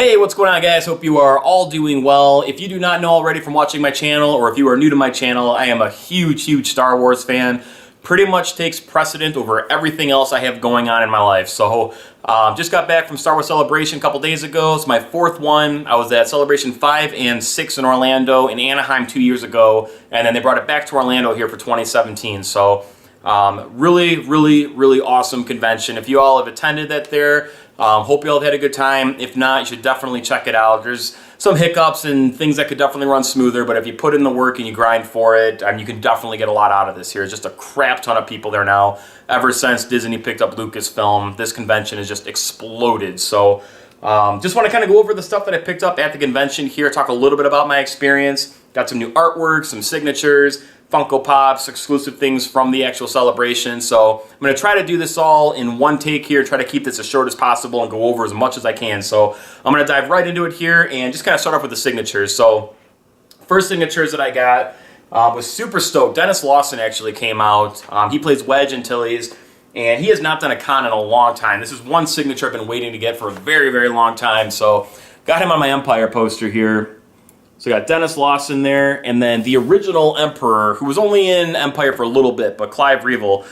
Hey, what's going on, guys? Hope you are all doing well. If you do not know already from watching my channel, or if you are new to my channel, I am a huge Star Wars fan. Pretty much takes precedent over everything else I have going on in my life. So, just got back from Star Wars Celebration a couple days ago. It's my fourth one. I was at Celebration 5 and 6 in Orlando, in Anaheim 2 years ago, and then they brought it back to Orlando here for 2017. So, really awesome convention. If you all have attended that there, hope you all have had a good time. If not, you should definitely check it out. There's some hiccups and things that could definitely run smoother, but if you put in the work and you grind for it, you can definitely get a lot out of this here. There's just a crap ton of people there now. Ever since Disney picked up Lucasfilm, this convention has just exploded. So just want to kind of go over the stuff that I picked up at the convention here, talk a little bit about my experience. Got some new artwork, some signatures, Funko Pops, exclusive things from the actual celebration. So I'm going to try to do this all in one take here, try to keep this as short as possible and go over as much as I can. So I'm going to dive right into it here and just kind of start off with the signatures. So first signatures that I got was super stoked. Dennis Lawson actually came out. He plays Wedge in Tilly's, and he has not done a con in a long time. This is one signature I've been waiting to get for a very long time. So got him on my Empire poster here. So we got Dennis Lawson there, and then the original Emperor, who was only in Empire for a little bit, but Clive Revel.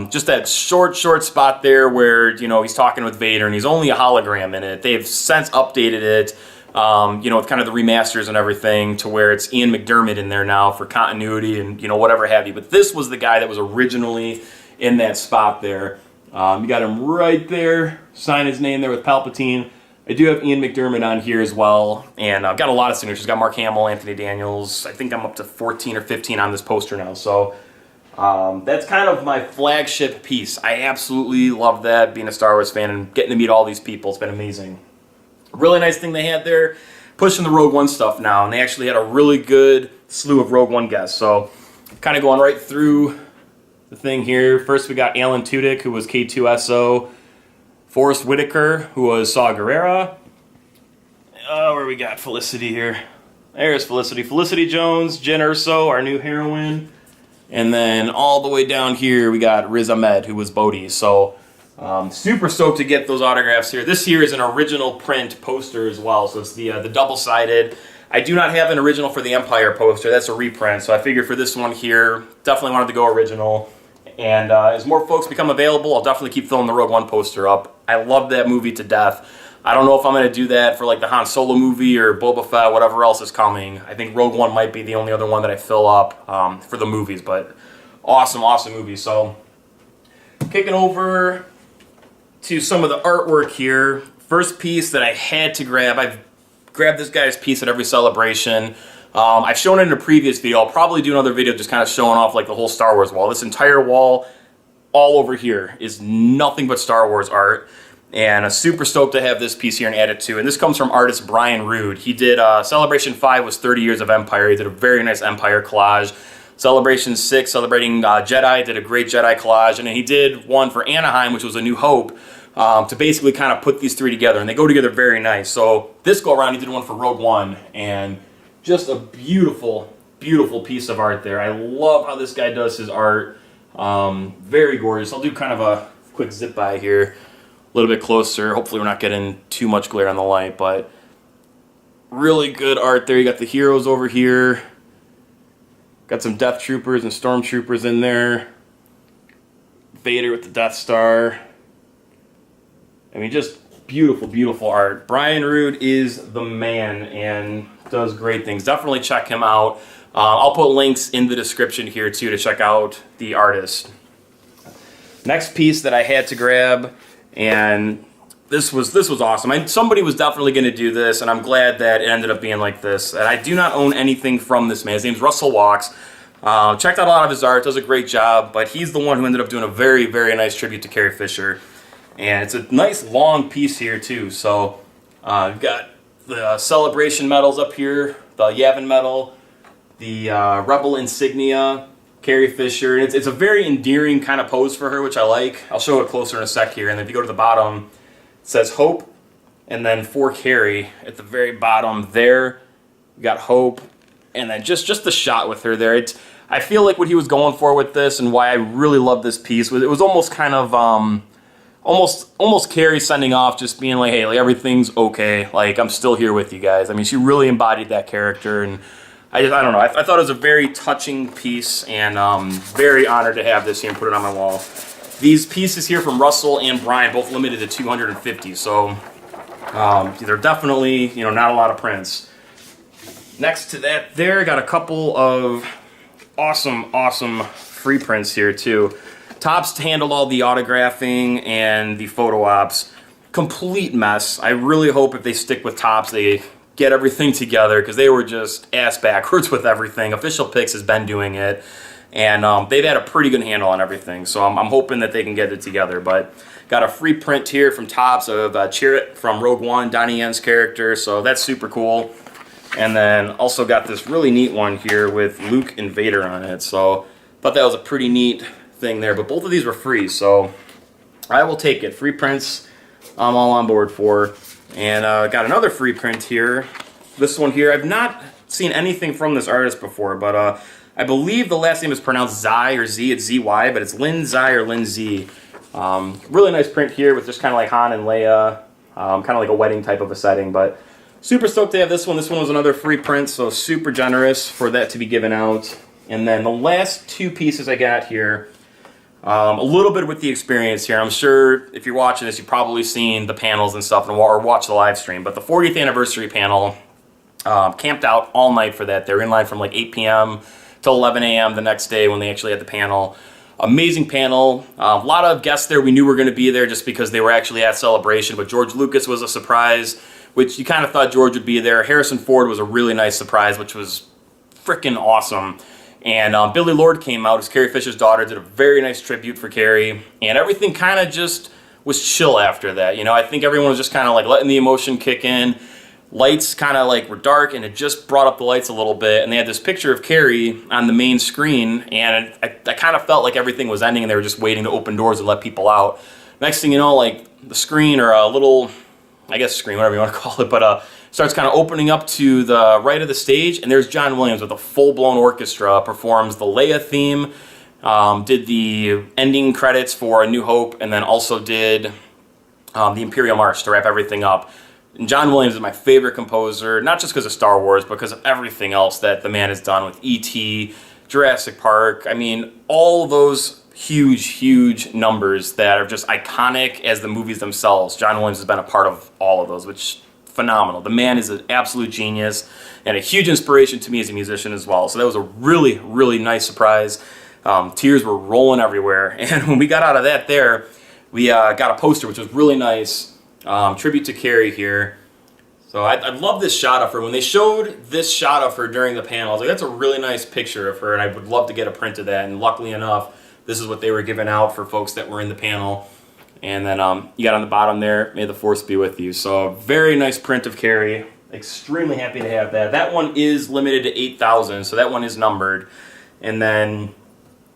Just that short spot there where, you know, he's talking with Vader, and he's only a hologram in it. They've since updated it, you know, with kind of the remasters and everything, to where it's Ian McDiarmid in there now for continuity and, you know, whatever have you. But this was the guy that was originally in that spot there. You got him right there, sign his name there with Palpatine. I do have Ian McDiarmid on here as well, and I've got a lot of signatures. Got Mark Hamill, Anthony Daniels. I think I'm up to 14 or 15 on this poster now. So that's kind of my flagship piece. I absolutely love that, being a Star Wars fan and getting to meet all these people. It's been amazing. A really nice thing they had there, pushing the Rogue One stuff now, and they actually had a really good slew of Rogue One guests. So kind of going right through the thing here. First we got Alan Tudyk, who was K2SO. Forrest Whitaker, who was Saw Gerrera. Where we got Felicity here? There's Felicity. Felicity Jones, Jyn Erso, our new heroine. And then all the way down here, we got Riz Ahmed, who was Bodhi. So super stoked to get those autographs here. This here is an original print poster as well, so it's the double-sided. I do not have an original for the Empire poster. That's a reprint, so I figured for this one here, definitely wanted to go original. And as more folks become available, I'll definitely keep filling the Rogue One poster up. I love that movie to death. I don't know if I'm going to do that for like the Han Solo movie or Boba Fett, whatever else is coming. I think Rogue One might be the only other one that I fill up for the movies, but awesome movie. So kicking over to some of the artwork here. First piece that I had to grab. I've grabbed this guy's piece at every celebration. I've shown it in a previous video. I'll probably do another video just kind of showing off like the whole Star Wars wall. This entire wall, all over here, is nothing but Star Wars art. And I'm super stoked to have this piece here and add it to. And this comes from artist Brian Rood. He did Celebration 5 was 30 years of Empire. He did a very nice Empire collage. Celebration 6, celebrating Jedi, did a great Jedi collage. And then he did one for Anaheim, which was A New Hope, to basically kind of put these three together. And they go together very nice. So this go around, he did one for Rogue One. And just a beautiful piece of art there. I love how this guy does his art. Very gorgeous. I'll do kind of a quick zip by here, a little bit closer. Hopefully we're not getting too much glare on the light, but really good art there. You got the heroes over here. Got some Death Troopers and Stormtroopers in there. Vader with the Death Star. I mean, just beautiful art. Brian Rood is the man and does great things. Definitely check him out. I'll put links in the description here too to check out the artist. Next piece that I had to grab, and this was awesome. Somebody was definitely going to do this, and I'm glad that it ended up being like this. And I do not own anything from this man. His name's Russell Walks. Checked out a lot of his art, does a great job, but he's the one who ended up doing a very nice tribute to Carrie Fisher. And it's a nice long piece here too. So we've got the Celebration medals up here, the Yavin medal, the Rebel insignia, Carrie Fisher. And it's a very endearing kind of pose for her, which I like. I'll show it closer in a sec here. And then if you go to the bottom, it says Hope, and then for Carrie at the very bottom there, we got Hope, and then just the shot with her there. I feel like what he was going for with this, and why I really love this piece, was it was almost kind of almost Carrie sending off, just being like, hey, like, everything's okay. Like, I'm still here with you guys. I mean, she really embodied that character, and I don't know. I thought it was a very touching piece, and very honored to have this here and put it on my wall. These pieces here from Russell and Brian, both limited to 250, so they're definitely, you know, not a lot of prints. Next to that there, got a couple of awesome free prints here too. Topps handled all the autographing and the photo ops. Complete mess. I really hope if they stick with Topps, they get everything together, because they were just ass backwards with everything. Official Picks has been doing it, and they've had a pretty good handle on everything, so I'm hoping that they can get it together. But got a free print here from Topps of Chirrut from Rogue One, Donnie Yen's character, so that's super cool. And then also got this really neat one here with Luke and Vader on it, so thought that was a pretty neat thing there. But both of these were free, so I will take it. Free prints I'm all on board for. And got another free print here. This one here, I've not seen anything from this artist before, but I believe the last name is pronounced Zai or Z. It's Z-Y, but it's Lin Zai or Lin Z. Really nice print here with just kind of like Han and Leia, kind of like a wedding type of a setting, but super stoked to have this one. This one was another free print, so super generous for that to be given out. And then the last two pieces I got here, a little bit with the experience here. I'm sure if you're watching this, you've probably seen the panels and stuff or watched the live stream. But the 40th anniversary panel, camped out all night for that. They were in line from like 8 p.m. till 11 a.m. the next day when they actually had the panel. Amazing panel. A lot of guests there we knew were going to be there just because they were actually at Celebration. But George Lucas was a surprise, which you kind of thought George would be there. Harrison Ford was a really nice surprise, which was freaking awesome. And Billie Lourd came out as Carrie Fisher's daughter, did a very nice tribute for Carrie, and everything kind of just was chill after that. You know, I think everyone was just kind of like letting the emotion kick in. Lights kind of like were dark, and it just brought up the lights a little bit, and they had this picture of Carrie on the main screen, and I kind of felt like everything was ending, and they were just waiting to open doors and let people out. Next thing you know, like the screen, or a little, I guess screen, whatever you want to call it, but starts kind of opening up to the right of the stage, and there's John Williams with a full-blown orchestra, performs the Leia theme, did the ending credits for A New Hope, and then also did the Imperial March to wrap everything up. And John Williams is my favorite composer, not just because of Star Wars, but because of everything else that the man has done with E.T., Jurassic Park. I mean, all those huge numbers that are just iconic as the movies themselves. John Williams has been a part of all of those, which phenomenal. The man is an absolute genius and a huge inspiration to me as a musician as well. So that was a really nice surprise. Tears were rolling everywhere. And when we got out of that there, we got a poster, which was really nice. Tribute to Carrie here. So I love this shot of her. When they showed this shot of her during the panel, I was like, that's a really nice picture of her, and I would love to get a print of that. And luckily enough, this is what they were giving out for folks that were in the panel. And then you got on the bottom there, may the force be with you. So very nice print of Carrie. Extremely happy to have that. That one is limited to 8,000, so that one is numbered. And then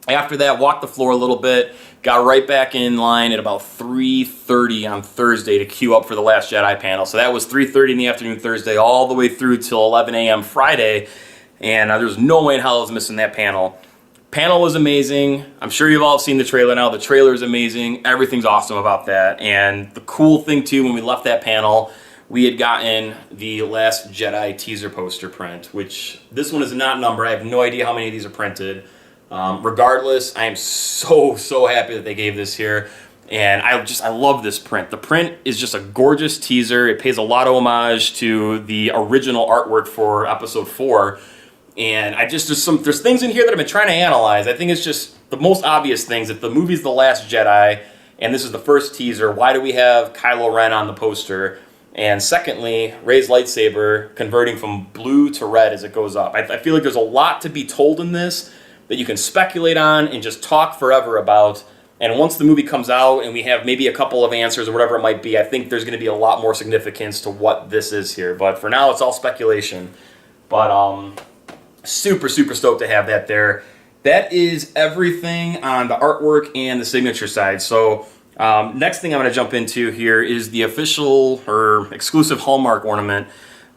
after that, walked the floor a little bit, got right back in line at about 3:30 on Thursday to queue up for the Last Jedi panel. So that was 3:30 in the afternoon Thursday all the way through till 11 a.m. Friday. And there was no way in hell I was missing that panel. Panel was amazing. I'm sure you've all seen the trailer now. The trailer is amazing. Everything's awesome about that. And the cool thing too, when we left that panel, we had gotten the Last Jedi teaser poster print, which this one is not numbered. I have no idea how many of these are printed. Regardless, I am so happy that they gave this here. And I love this print. The print is just a gorgeous teaser. It pays a lot of homage to the original artwork for episode 4. And there's things in here that I've been trying to analyze. I think it's just the most obvious things. If the movie's The Last Jedi, and this is the first teaser, why do we have Kylo Ren on the poster? And secondly, Rey's lightsaber converting from blue to red as it goes up. I feel like there's a lot to be told in this that you can speculate on and just talk forever about. And once the movie comes out and we have maybe a couple of answers or whatever it might be, I think there's going to be a lot more significance to what this is here. But for now, it's all speculation. But super stoked to have that there. That is everything on the artwork and the signature side. So next thing I'm going to jump into here is the official or exclusive Hallmark ornament.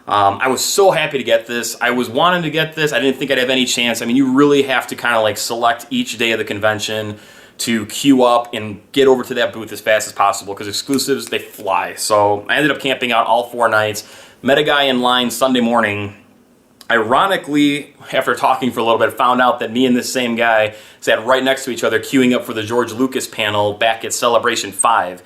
I was so happy to get this. I was wanting to get this. I didn't think I'd have any chance. I mean, you really have to kind of like select each day of the convention. to queue up and get over to that booth as fast as possible because exclusives, they fly. So I ended up camping out all 4 nights, met a guy in line Sunday morning. Ironically, after talking for a little bit, found out that me and this same guy sat right next to each other queuing up for the George Lucas panel back at Celebration 5.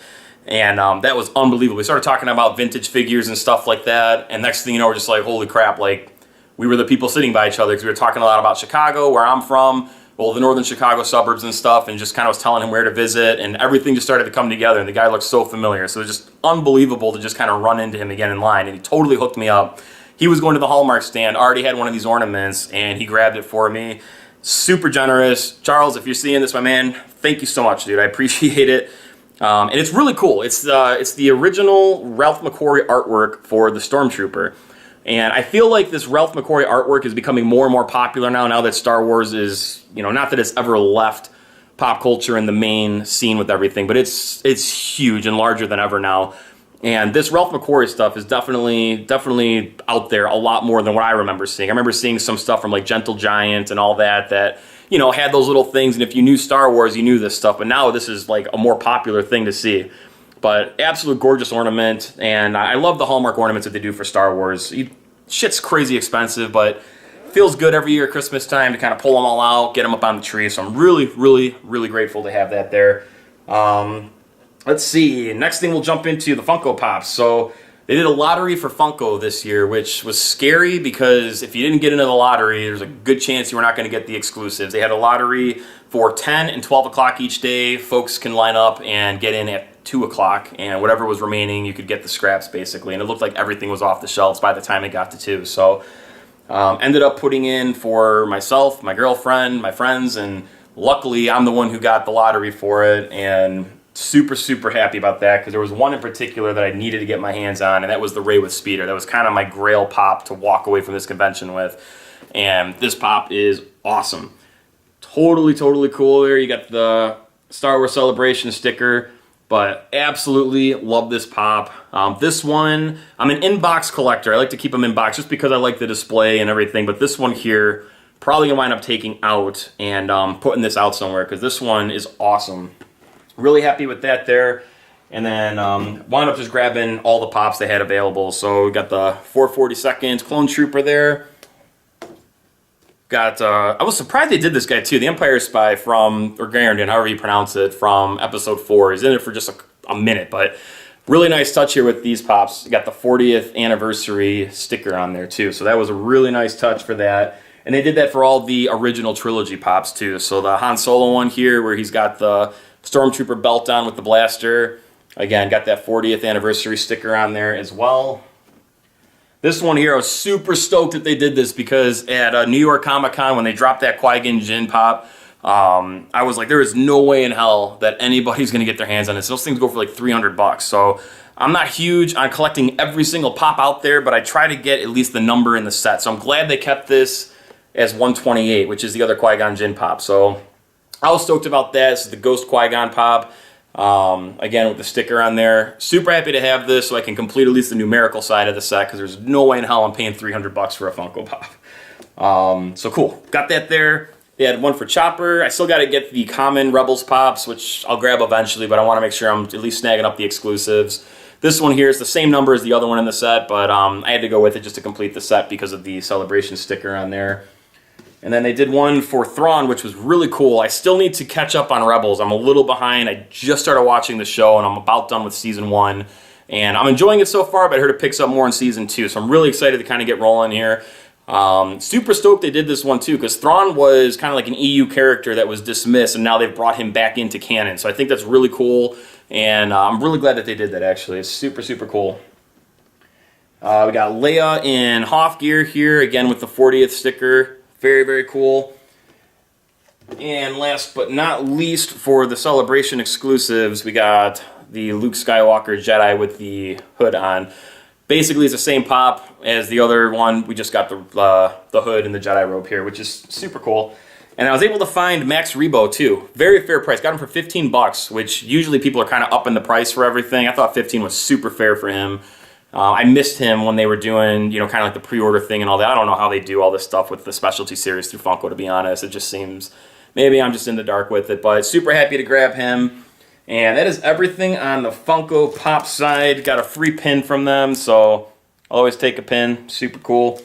And that was unbelievable. We started talking about vintage figures and stuff like that, and next thing you know, we're just like, holy crap, like, we were the people sitting by each other because we were talking a lot about Chicago, where I'm from, well, the northern Chicago suburbs and stuff, and just kind of was telling him where to visit, and everything just started to come together, and the guy looked so familiar. So it was just unbelievable to just kind of run into him again in line, and he totally hooked me up. He was going to the Hallmark stand, already had one of these ornaments, and he grabbed it for me. Super generous. Charles, if you're seeing this, my man, thank you so much, dude. I appreciate it. And it's really cool. It's the original Ralph McQuarrie artwork for the Stormtrooper. And I feel like this Ralph McQuarrie artwork is becoming more and more popular now that Star Wars is, you know, not that it's ever left pop culture in the main scene with everything, but it's huge and larger than ever now. And this Ralph McQuarrie stuff is definitely out there a lot more than what I remember seeing. I remember seeing some stuff from like Gentle Giant and all that, you know, had those little things, and if you knew Star Wars, you knew this stuff, but now this is like a more popular thing to see. But absolute gorgeous ornament, and I love the Hallmark ornaments that they do for Star Wars. Shit's crazy expensive, but feels good every year at Christmas time to kind of pull them all out, get them up on the tree, so I'm really grateful to have that there. Let's see, next thing we'll jump into the Funko Pops. So they did a lottery for Funko this year, which was scary because if you didn't get into the lottery, there's a good chance you were not going to get the exclusives. They had a lottery for 10 and 12 o'clock each day. Folks can line up and get in at 2 o'clock, and whatever was remaining, you could get the scraps, basically. And it looked like everything was off the shelves by the time it got to 2. So ended up putting in for myself, my girlfriend, my friends, and luckily I'm the one who got the lottery for it, and super happy about that because there was one in particular that I needed to get my hands on, and that was the Ray with Speeder. That was kind of my grail pop to walk away from this convention with, and this pop is awesome. Totally cool there. You got the Star Wars Celebration sticker, but absolutely love this pop. This one, I'm an in-box collector. I like to keep them in box just because I like the display and everything, but this one here, probably gonna wind up taking out and putting this out somewhere because this one is awesome. Really happy with that there. And then wound up just grabbing all the pops they had available. So we got the 442nd Clone Trooper there. Got, I was surprised they did this guy too. The Empire Spy from, or Garandon, however you pronounce it, from episode 4. He's in it for just a minute, but really nice touch here with these pops. You got the 40th anniversary sticker on there too. So that was a really nice touch for that. And they did that for all the original trilogy pops too. So the Han Solo one here where he's got the Stormtrooper belt on with the blaster. Again, got that 40th anniversary sticker on there as well. This one here, I was super stoked that they did this because at New York Comic Con, when they dropped that Qui-Gon Jinn pop, I was like, there is no way in hell that anybody's going to get their hands on this. Those things go for like $300. So I'm not huge on collecting every single pop out there, but I try to get at least the number in the set. So I'm glad they kept this as 128, which is the other Qui-Gon Jinn pop. So I was stoked about that. This is the Ghost Qui-Gon pop. Again, with the sticker on there. Super happy to have this so I can complete at least the numerical side of the set because there's no way in hell I'm paying $300 for a Funko Pop. So cool. Got that there. They had one for Chopper. I still got to get the common Rebels Pops, which I'll grab eventually, but I want to make sure I'm at least snagging up the exclusives. This one here is the same number as the other one in the set, but I had to go with it just to complete the set because of the Celebration sticker on there. And then they did one for Thrawn, which was really cool. I still need to catch up on Rebels. I'm a little behind. I just started watching the show, and I'm about done with Season 1. And I'm enjoying it so far, but I heard it picks up more in Season 2. So I'm really excited to kind of get rolling here. Super stoked they did this one, too, because Thrawn was kind of like an EU character that was dismissed, and now they've brought him back into canon. So I think that's really cool, and I'm really glad that they did that, actually. It's super cool. We got Leia in Hoth gear here, again with the 40th sticker. Very cool. And last but not least, for the Celebration exclusives, we got the Luke Skywalker Jedi with the hood on. Basically, it's the same pop as the other one. We just got the hood and the Jedi robe here, which is super cool. And I was able to find Max Rebo too. Very fair price. Got him for $15, which usually people are kind of up in the price for everything. I thought 15 was super fair for him. I missed him when they were doing, you know, kind of like the pre-order thing and all that. I don't know how they do all this stuff with the specialty series through Funko, to be honest. It just seems maybe I'm just in the dark with it, but super happy to grab him. And that is everything on the Funko Pop side. Got a free pin from them, so always take a pin. Super cool.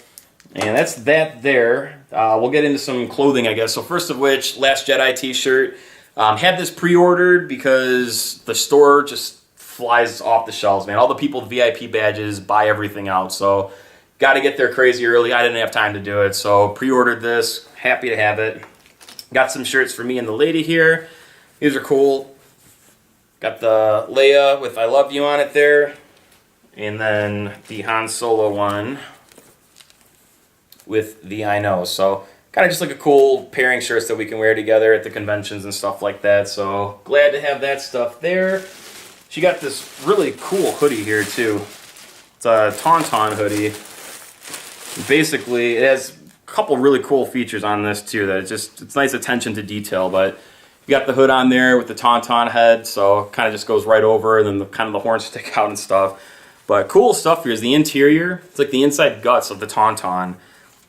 And that's that there. We'll get into some clothing, I guess. So first of which, Last Jedi t-shirt. Had this pre-ordered because the store just flies off the shelves, man. All the people with VIP badges buy everything out. So got to get there crazy early. I didn't have time to do it. So pre-ordered this. Happy to have it. Got some shirts for me and the lady here. These are cool. Got the Leia with I love you on it there. And then the Han Solo one with the I know. So kind of just like a cool pairing shirts that we can wear together at the conventions and stuff like that. So glad to have that stuff there. She got this really cool hoodie here too. It's a Tauntaun hoodie. Basically, it has a couple really cool features on this too. That it's nice attention to detail. But you got the hood on there with the Tauntaun head, so kind of just goes right over, and then kind of the horns stick out and stuff. But cool stuff here is the interior. It's like the inside guts of the Tauntaun.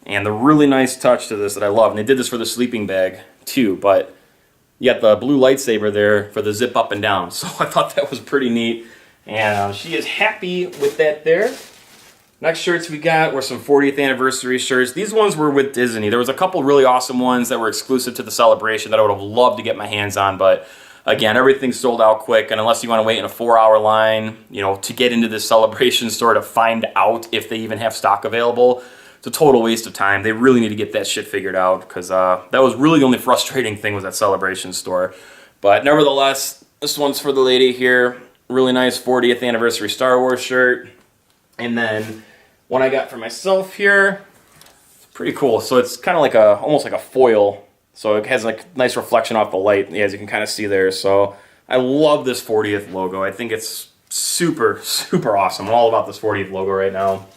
And the really nice touch to this that I love, and they did this for the sleeping bag too, but you got the blue lightsaber there for the zip up and down. So I thought that was pretty neat. And she is happy with that there. Next shirts we got were some 40th anniversary shirts. These ones were with Disney. There was a couple really awesome ones that were exclusive to the celebration that I would have loved to get my hands on, but again, everything sold out quick, and unless you want to wait in a 4-hour line, to get into this celebration store to find out if they even have stock available, it's a total waste of time. They really need to get that shit figured out, because that was really the only frustrating thing with that celebration store. But nevertheless, this one's for the lady here. Really nice 40th anniversary Star Wars shirt. And then one I got for myself here. It's pretty cool. So it's kind of like almost like a foil. So it has like nice reflection off the light, as you can kind of see there. So I love this 40th logo. I think it's super, super awesome. I'm all about this 40th logo right now.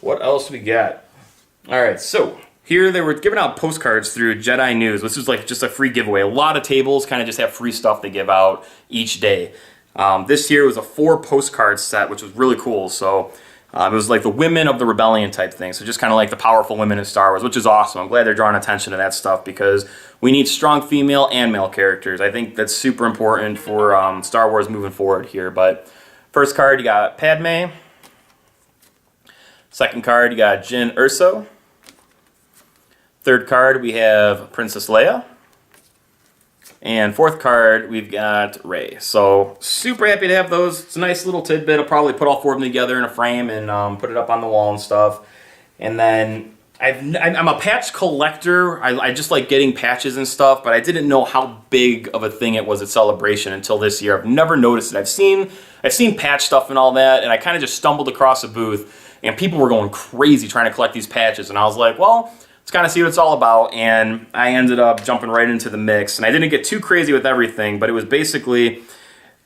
What else we got? All right, so here they were giving out postcards through Jedi News. This is like just a free giveaway. A lot of tables kind of just have free stuff they give out each day. This year was a 4 postcard set, which was really cool. So it was like the women of the rebellion type thing. So just kind of like the powerful women in Star Wars, which is awesome. I'm glad they're drawing attention to that stuff because we need strong female and male characters. I think that's super important for Star Wars moving forward here. But first card, you got Padme. Second card, you got Jyn Erso. Third card, we have Princess Leia. And fourth card, we've got Rey. So super happy to have those. It's a nice little tidbit. I'll probably put all 4 of them together in a frame and put it up on the wall and stuff. And then I'm a patch collector. I just like getting patches and stuff, but I didn't know how big of a thing it was at Celebration until this year. I've never noticed it. I've seen patch stuff and all that, and I kind of just stumbled across a booth, and people were going crazy trying to collect these patches. And I was like, well, let's kind of see what it's all about. And I ended up jumping right into the mix. And I didn't get too crazy with everything, but it was basically,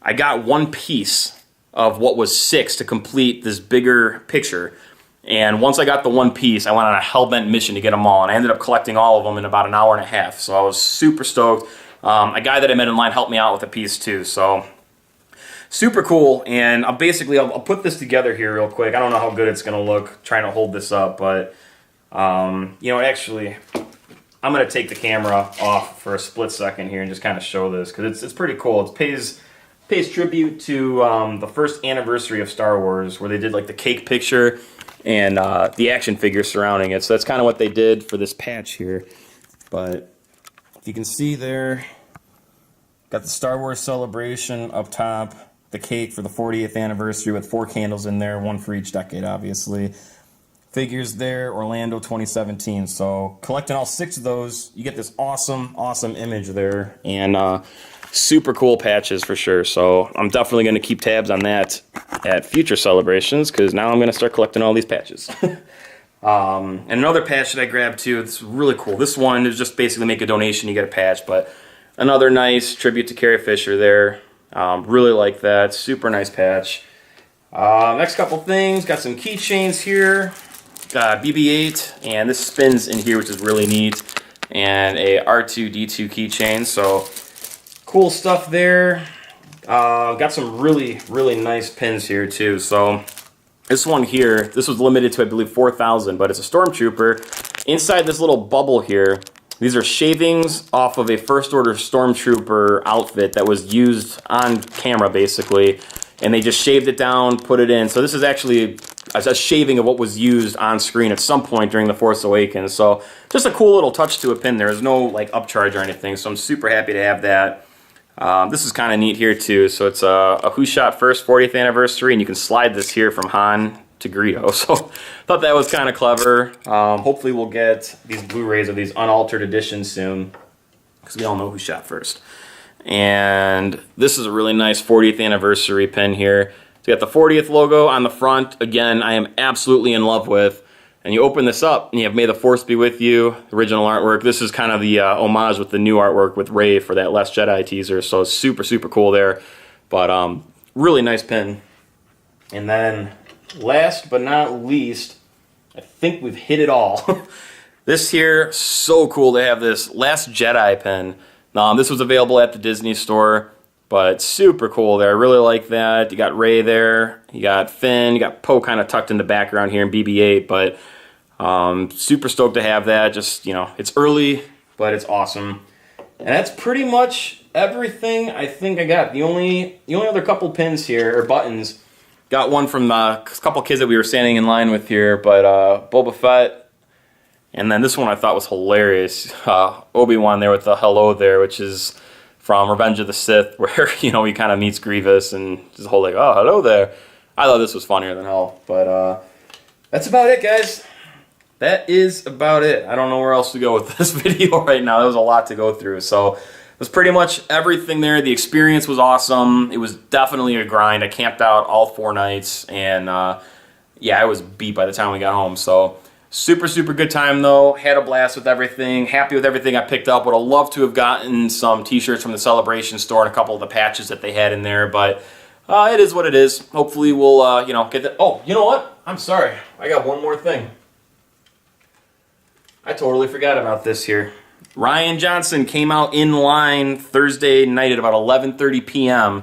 I got one piece of what was 6 to complete this bigger picture. And once I got the one piece, I went on a hell-bent mission to get them all. And I ended up collecting all of them in about an hour and a half. So I was super stoked. A guy that I met in line helped me out with a piece too. So super cool. And I'll put this together here real quick. I don't know how good it's going to look trying to hold this up, but actually, I'm going to take the camera off for a split second here and just kind of show this, because it's pretty cool. It pays tribute to the first anniversary of Star Wars, where they did like the cake picture and the action figure surrounding it. So that's kind of what they did for this patch here. But if you can see there, got the Star Wars Celebration up top, the cake for the 40th anniversary with 4 candles in there, 1 for each decade, obviously. Figures there, Orlando 2017. So collecting all 6 of those, you get this awesome, awesome image there, and super cool patches for sure. So I'm definitely going to keep tabs on that at future celebrations, because now I'm going to start collecting all these patches. And another patch that I grabbed too, it's really cool. This one is just basically make a donation, you get a patch, but another nice tribute to Carrie Fisher there. Really like that. Super nice patch. Next couple things, got some keychains here. BB-8, and this spins in here, which is really neat, and a R2-D2 keychain. So cool stuff there. Got some really, really nice pins here too. So this one here, this was limited to, I believe, 4,000, but it's a Stormtrooper. Inside this little bubble here, These are shavings off of a First Order Stormtrooper outfit that was used on camera, basically. And they just shaved it down, put it in. So this is actually a shaving of what was used on screen at some point during The Force Awakens. So just a cool little touch to a pin. There's no like upcharge or anything, so I'm super happy to have that. This is kind of neat here too. So it's a Who Shot First 40th anniversary, and you can slide this here from Han to Greedo. So thought that was kind of clever. Hopefully we'll get these Blu-rays of these unaltered editions soon, because we all know who shot first. And this is a really nice 40th anniversary pin here. So you got the 40th logo on the front. Again, I am absolutely in love with. And you open this up and you have May the Force Be With You, the original artwork. This is kind of the homage with the new artwork with Rey for that Last Jedi teaser. So it's super, super cool there. But really nice pin. And then last but not least, I think we've hit it all. This here, so cool to have this Last Jedi pin. This was available at the Disney store, but super cool there. I really like that. You got Rey there, you got Finn, you got Poe kind of tucked in the background here in BB-8, but super stoked to have that. Just, you know, it's early, but it's awesome. And that's pretty much everything I think I got. The only other couple pins here, or buttons, got one from a couple kids that we were standing in line with here, but Boba Fett. And then this one I thought was hilarious. Obi-Wan there with the hello there, which is from Revenge of the Sith, where, you know, he kind of meets Grievous and just the whole like, oh, hello there. I thought this was funnier than hell. But that's about it, guys. That is about it. I don't know where else to go with this video right now. There was a lot to go through. So it was pretty much everything there. The experience was awesome. It was definitely a grind. I camped out all 4 nights. And yeah, I was beat by the time we got home. So super, super good time though. Had a blast with everything. Happy with everything I picked up. Would have loved to have gotten some t-shirts from the Celebration store and a couple of the patches that they had in there. But it is what it is. Hopefully we'll, you know, get that. Oh, you know what? I'm sorry. I got one more thing. I totally forgot about this here. Rian Johnson came out in line Thursday night at about 11:30 p.m.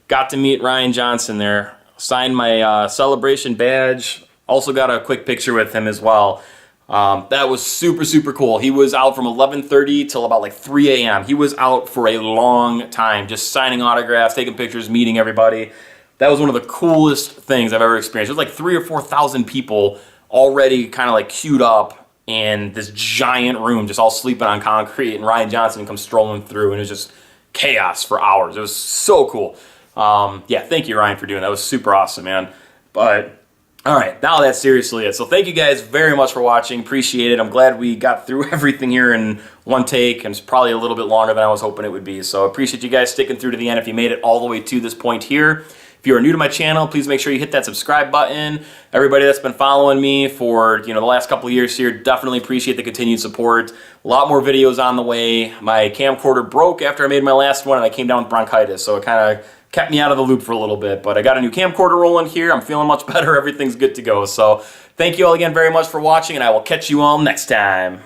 Got to meet Rian Johnson there. Signed my Celebration badge. Also got a quick picture with him as well. That was super, super cool. He was out from 11:30 till about like 3 a.m. He was out for a long time, just signing autographs, taking pictures, meeting everybody. That was one of the coolest things I've ever experienced. It was like 3,000 or 4,000 people already kind of like queued up in this giant room, just all sleeping on concrete, and Rian Johnson comes strolling through, and it was just chaos for hours. It was so cool. Yeah, thank you, Ryan, for doing that. It was super awesome, man. But all right, now that's seriously it. So thank you guys very much for watching. Appreciate it. I'm glad we got through everything here in one take, and it's probably a little bit longer than I was hoping it would be. So appreciate you guys sticking through to the end if you made it all the way to this point here. If you are new to my channel, please make sure you hit that subscribe button. Everybody that's been following me for, you know, the last couple of years here, definitely appreciate the continued support. A lot more videos on the way. My camcorder broke after I made my last one, and I came down with bronchitis, so it kind of kept me out of the loop for a little bit. But I got a new camcorder rolling here. I'm feeling much better. Everything's good to go. So thank you all again very much for watching, and I will catch you all next time.